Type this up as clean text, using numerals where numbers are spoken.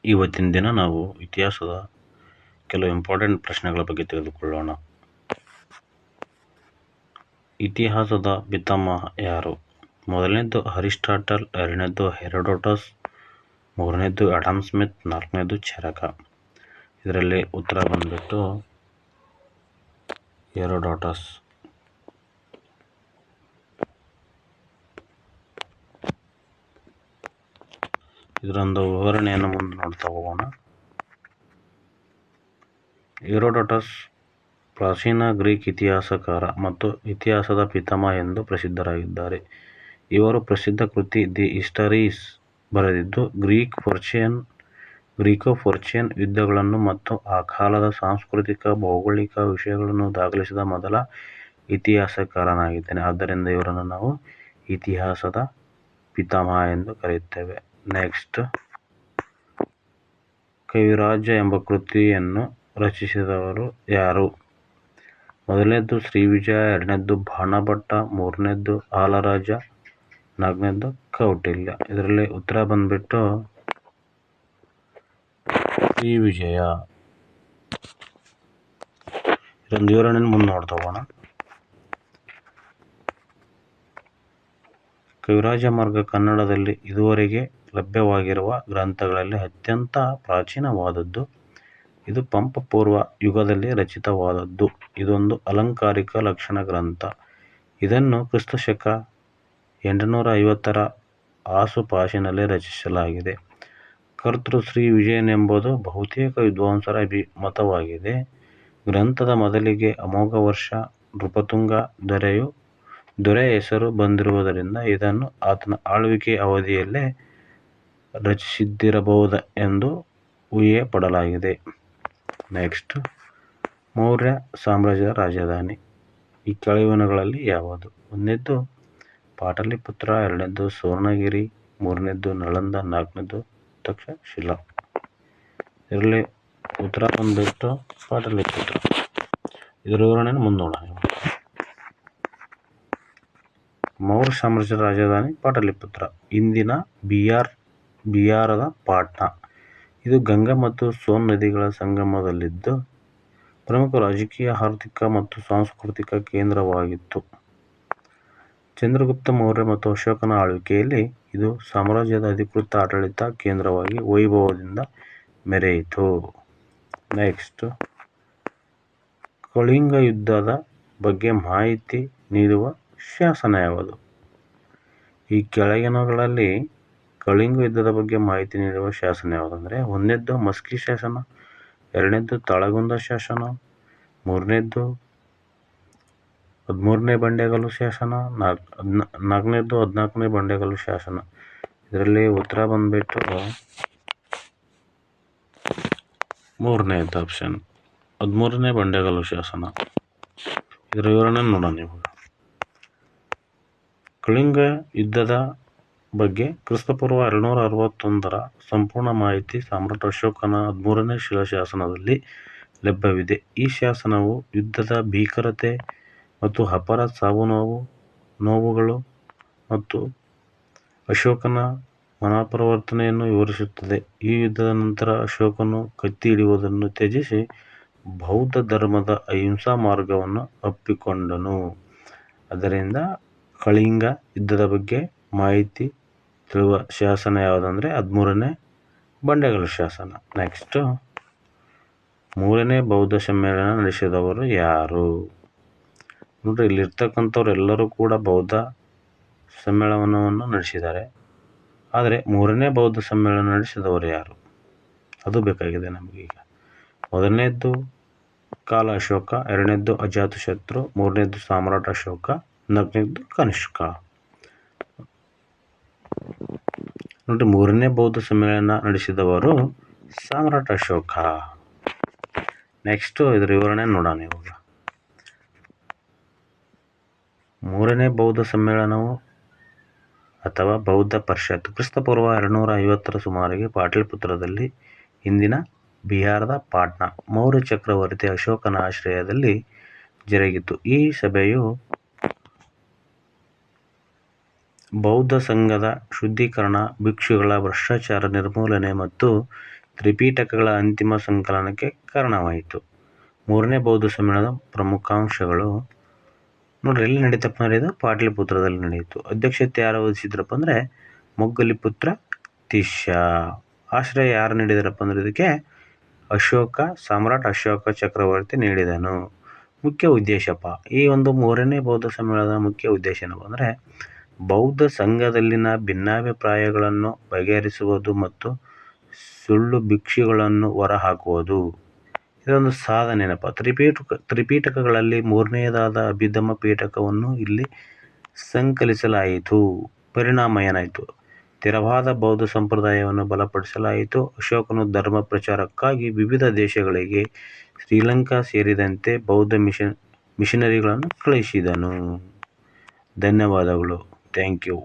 ಇವತ್ತಿನ ದಿನ ನಾವು ಇತಿಹಾಸದ ಕೆಲವು ಇಂಪಾರ್ಟೆಂಟ್ ಪ್ರಶ್ನೆಗಳ ಬಗ್ಗೆ ತಿಳಿದುಕೊಳ್ಳೋಣ. ಇತಿಹಾಸದ ಪಿತಾಮಹ ಯಾರು? ಮೊದಲನೇದು ಅರಿಸ್ಟಾಟಲ್, ಎರಡನೇದು ಹೆರೋಡೋಟಸ್, ಮೂರನೇದು ಆಡಮ್ ಸ್ಮಿತ್, ನಾಲ್ಕನೇದು ಚರಕ. ಇದರಲ್ಲಿ ಉತ್ತರ ಬಂದ್ಬಿಟ್ಟು ಹೆರೋಡೋಟಸ್. ಇದರೊಂದು ವಿವರಣೆಯನ್ನು ಮುಂದೆ ನೋಡ್ತಾ ಹೋಗೋಣ. ಹೆರೋಡೋಟಸ್ ಪ್ರಾಚೀನ ಗ್ರೀಕ್ ಇತಿಹಾಸಕಾರ ಮತ್ತು ಇತಿಹಾಸದ ಪಿತಾಮಹ ಎಂದು ಪ್ರಸಿದ್ಧರಾಗಿದ್ದಾರೆ. ಇವರು ಪ್ರಸಿದ್ಧ ಕೃತಿ ದಿ ಹಿಸ್ಟರೀಸ್ ಬರೆದಿದ್ದು ಗ್ರೀಕೋ-ಪರ್ಷಿಯನ್ ಯುದ್ಧಗಳನ್ನು ಮತ್ತು ಆ ಕಾಲದ ಸಾಂಸ್ಕೃತಿಕ ಭೌಗೋಳಿಕ ವಿಷಯಗಳನ್ನು ದಾಖಲಿಸಿದ ಮೊದಲ ಇತಿಹಾಸಕಾರನಾಗಿದ್ದಾನೆ. ಆದ್ದರಿಂದ ಇವರನ್ನು ನಾವು ಇತಿಹಾಸದ ಪಿತಾಮಹ ಎಂದು ಕರೆಯುತ್ತೇವೆ. ನೆಕ್ಸ್ಟ್, ಕವಿರಾಜ ಎಂಬ ಕೃತಿಯನ್ನು ರಚಿಸಿದವರು ಯಾರು? ಮೊದಲನೇದು ಶ್ರೀವಿಜಯ, ಎರಡನೇದು ಬಾಣಭಟ್ಟ, ಮೂರನೇದು ಹಾಲರಾಜ, ನಾಲ್ಕನೇದು ಕೌಟಿಲ್ಯ. ಇದರಲ್ಲಿ ಉತ್ತರ ಬಂದ್ಬಿಟ್ಟು ಶ್ರೀವಿಜಯ. ಇದೊಂದು ವಿವರಣೆಯನ್ನು ಮುಂದೆ ನೋಡ್ತಾ ಹೋಗೋಣ. ಕವಿರಾಜ ಮಾರ್ಗ ಕನ್ನಡದಲ್ಲಿ ಇದುವರೆಗೆ ಲಭ್ಯವಾಗಿರುವ ಗ್ರಂಥಗಳಲ್ಲಿ ಅತ್ಯಂತ ಪ್ರಾಚೀನವಾದದ್ದು. ಇದು ಪಂಪ ಪೂರ್ವ ಯುಗದಲ್ಲಿ ರಚಿತವಾದದ್ದು. ಇದೊಂದು ಅಲಂಕಾರಿಕ ಲಕ್ಷಣ ಗ್ರಂಥ. ಇದನ್ನು ಕ್ರಿಸ್ತಶಕ 850 ಆಸುಪಾಸಿನಲ್ಲಿ ರಚಿಸಲಾಗಿದೆ. ಕರ್ತೃ ಶ್ರೀ ವಿಜಯನೆಂಬುದು ಬಹುತೇಕ ವಿದ್ವಾಂಸರ ಮತವಾಗಿದೆ. ಗ್ರಂಥದ ಮೊದಲಿಗೆ ಅಮೋಘ ವರ್ಷ ನೃಪತುಂಗ ದೊರೆಯ ಹೆಸರು ಬಂದಿರುವುದರಿಂದ ಇದನ್ನು ಆತನ ಆಳ್ವಿಕೆಯ ಅವಧಿಯಲ್ಲೇ ರಚಿಸಿದ್ದಿರಬಹುದೆಂದು ಊಹೆ ಪಡಲಾಗಿದೆ. ನೆಕ್ಸ್ಟ್, ಮೌರ್ಯ ಸಾಮ್ರಾಜ್ಯದ ರಾಜಧಾನಿ ಈ ಕೆಳಗಿನವುಗಳಲ್ಲಿ ಯಾವುದು? ಒಂದನೇದು ಪಾಟಲಿಪುತ್ರ, ಎರಡನೇದು ಸುವರ್ಣಗಿರಿ, ಮೂರನೇದು ನಳಂದ, ನಾಲ್ಕನೇದು ತಕ್ಷಶಿಲಾ. ಇದರಲ್ಲಿ ಉತ್ತರ ಬಂದ್ಬಿಟ್ಟು ಪಾಟಲಿಪುತ್ರ. ಇದರ ವಿವರಣೆಯನ್ನು ಮುಂದೆ ನೋಡೋಣ. ಮೌರ್ಯ ಸಾಮ್ರಾಜ್ಯದ ರಾಜಧಾನಿ ಪಾಟಲಿಪುತ್ರ, ಇಂದಿನ ಬಿಹಾರದ ಪಾಟ್ನಾ. ಇದು ಗಂಗಾ ಮತ್ತು ಸೋನ್ ನದಿಗಳ ಸಂಗಮದಲ್ಲಿದ್ದು ಪ್ರಮುಖ ರಾಜಕೀಯ, ಆರ್ಥಿಕ ಮತ್ತು ಸಾಂಸ್ಕೃತಿಕ ಕೇಂದ್ರವಾಗಿತ್ತು. ಚಂದ್ರಗುಪ್ತ ಮೌರ್ಯ ಮತ್ತು ಅಶೋಕನ ಆಳ್ವಿಕೆಯಲ್ಲಿ ಇದು ಸಾಮ್ರಾಜ್ಯದ ಅಧಿಕೃತ ಆಡಳಿತ ಕೇಂದ್ರವಾಗಿ ವೈಭವದಿಂದ ಮೆರೆಯಿತು. ನೆಕ್ಸ್ಟ್, ಕಳಿಂಗ ಯುದ್ಧದ ಬಗ್ಗೆ ಮಾಹಿತಿ ನೀಡುವ ಶಾಸನ ಯಾವುದು? ಈ ಕೆಳಗಿನವುಗಳಲ್ಲಿ ಕಳಿಂಗ ಯುದ್ಧದ ಬಗ್ಗೆ ಮಾಹಿತಿ ನೀಡುವ ಶಾಸನ ಯಾವುದಂದರೆ, ಒಂದನೇದ್ದು ಮಸ್ಕಿ ಶಾಸನ, ಎರಡನೇದ್ದು ತಾಳಗುಂದ ಶಾಸನ, ಮೂರನೇದ್ದು 13ನೇ ಬಂಡೆಗಲ್ಲು ಶಾಸನ, ನಾಲ್ಕನೇದ್ದು 14ನೇ ಬಂಡೆಗಲ್ಲು ಶಾಸನ. ಇದರಲ್ಲಿ ಉತ್ತರ ಬಂದ್ಬಿಟ್ಟು ಮೂರನೇದ್ದು ಆಪ್ಷನ್ 13ನೇ ಬಂಡೆಗಲ್ಲು ಶಾಸನ. ಇದರ ವಿವರಣೆ ನೋಡೋಣ. ಇವಾಗ ಕಳಿಂಗ ಯುದ್ಧದ ಬಗ್ಗೆ ಕ್ರಿಸ್ತಪೂರ್ವ 261 ಸಂಪೂರ್ಣ ಮಾಹಿತಿ ಸಾಮ್ರಾಟ್ ಅಶೋಕನ 13ನೇ ಶಿಲಾಶಾಸನದಲ್ಲಿ ಲಭ್ಯವಿದೆ. ಈ ಶಾಸನವು ಯುದ್ಧದ ಭೀಕರತೆ ಮತ್ತು ಅಪಾರ ಸಾವು-ನೋವುಗಳು ಮತ್ತು ಅಶೋಕನ ಮನಃಪರಿವರ್ತನೆಯನ್ನು ವಿವರಿಸುತ್ತದೆ. ಈ ಯುದ್ಧದ ನಂತರ ಅಶೋಕನು ಕತ್ತಿ ಹಿಡಿಯುವುದನ್ನು ತ್ಯಜಿಸಿ ಬೌದ್ಧ ಧರ್ಮದ ಅಹಿಂಸಾ ಮಾರ್ಗವನ್ನು ಅಪ್ಪಿಕೊಂಡನು. ಆದ್ದರಿಂದ ಕಳಿಂಗ ಯುದ್ಧದ ಬಗ್ಗೆ ಮಾಹಿತಿ ತಿಳಿಯುವ ಶಾಸನ ಯಾವುದಂದರೆ 13ನೇ ಬಂಡೆಗಲ್ಲು ಶಾಸನ. ನೆಕ್ಸ್ಟ್, 3ನೇ ಬೌದ್ಧ ಸಮ್ಮೇಳನ ನಡೆಸಿದವರು ಯಾರು? ನೋಡ್ರಿ, ಇಲ್ಲಿರ್ತಕ್ಕಂಥವ್ರು ಎಲ್ಲರೂ ಕೂಡ ಬೌದ್ಧ ಸಮ್ಮೇಳನವನ್ನು ನಡೆಸಿದ್ದಾರೆ. ಆದರೆ 3ನೇ ಬೌದ್ಧ ಸಮ್ಮೇಳನ ನಡೆಸಿದವರು ಯಾರು? ಅದು ಬೇಕಾಗಿದೆ ನಮಗೀಗ. ಮೊದಲನೇದ್ದು ಕಾಲ ಅಶೋಕ, ಎರಡನೇದ್ದು ಅಜಾತಶತ್ರು, ಮೂರನೇದ್ದು ಸಾಮ್ರಾಟ್ ಅಶೋಕ, ನಾಲ್ಕನೇದ್ದು ಕನಿಷ್ಕ. ನೋಡಿ, 3ನೇ ಬೌದ್ಧ ಸಮ್ಮೇಳನ ನಡೆಸಿದವರು ಸಾಮ್ರಾಟ್ ಅಶೋಕ. ನೆಕ್ಸ್ಟ್, ಇದರ ವಿವರಣೆ ನೋಡೋಣ. ಇವಾಗ 3ನೇ ಬೌದ್ಧ ಸಮ್ಮೇಳನವು ಅಥವಾ ಬೌದ್ಧ ಪರಿಷತ್ ಕ್ರಿಸ್ತಪೂರ್ವ 250 ಸುಮಾರಿಗೆ ಪಾಟಲಿಪುತ್ರದಲ್ಲಿ, ಇಂದಿನ ಬಿಹಾರದ ಪಾಟ್ನಾ, ಮೌರ್ಯ ಚಕ್ರವರ್ತಿ ಅಶೋಕನ ಆಶ್ರಯದಲ್ಲಿ ಜರುಗಿತು. ಈ ಸಭೆಯು ಬೌದ್ಧ ಸಂಘದ ಶುದ್ಧೀಕರಣ, ಭಿಕ್ಷುಗಳ ಭ್ರಷ್ಟಾಚಾರ ನಿರ್ಮೂಲನೆ ಮತ್ತು ತ್ರಿಪಿಟಕಗಳ ಅಂತಿಮ ಸಂಕಲನಕ್ಕೆ ಕಾರಣವಾಯಿತು. ಮೂರನೇ ಬೌದ್ಧ ಸಮ್ಮೇಳನದ ಪ್ರಮುಖಾಂಶಗಳು ನೋಡ್ರಿ, ಎಲ್ಲಿ ನಡೀತಪ್ಪ ಅಂದ್ರೆ ಇದು ಪಾಟಲಿಪುತ್ರದಲ್ಲಿ ನಡೆಯಿತು. ಅಧ್ಯಕ್ಷತೆ ಯಾರು ವಹಿಸಿದ್ರಪ್ಪ ಅಂದರೆ ಮೊಗ್ಗಲಿಪುತ್ರ ತಿಸ್ಸ. ಆಶ್ರಯ ಯಾರು ನೀಡಿದಾರಪ್ಪ ಅಂದ್ರೆ ಇದಕ್ಕೆ ಸಾಮ್ರಾಟ್ ಅಶೋಕ ಚಕ್ರವರ್ತಿ ನೀಡಿದನು. ಮುಖ್ಯ ಉದ್ದೇಶಪ್ಪ, ಈ ಒಂದು ಮೂರನೇ ಬೌದ್ಧ ಸಮ್ಮೇಳನದ ಮುಖ್ಯ ಉದ್ದೇಶ ಏನಪ್ಪ ಅಂದರೆ ಬೌದ್ಧ ಸಂಘದಲ್ಲಿನ ಭಿನ್ನಾಭಿಪ್ರಾಯಗಳನ್ನು ಬಗೆಹರಿಸುವುದು ಮತ್ತು ಸುಳ್ಳು ಭಿಕ್ಷುಗಳನ್ನು ಹೊರಹಾಕುವುದು. ಇದೊಂದು ಸಾಧನೆ ಏನಪ್ಪ. ತ್ರಿಪಿಟಕಗಳಲ್ಲಿ ಮೂರನೆಯದಾದ ಅಭಿಧಮ್ಮ ಪಿಟಕವನ್ನು ಇಲ್ಲಿ ಸಂಕಲಿಸಲಾಯಿತು. ಪರಿಣಾಮ ಏನಾಯಿತು? ಸ್ಥಿರವಾದ ಬೌದ್ಧ ಸಂಪ್ರದಾಯವನ್ನು ಬಲಪಡಿಸಲಾಯಿತು. ಅಶೋಕನು ಧರ್ಮ ಪ್ರಚಾರಕ್ಕಾಗಿ ವಿವಿಧ ದೇಶಗಳಿಗೆ ಶ್ರೀಲಂಕಾ ಸೇರಿದಂತೆ ಬೌದ್ಧ ಮಿಷನರಿಗಳನ್ನು ಕಳುಹಿಸಿದನು. ಧನ್ಯವಾದಗಳು. Thank you.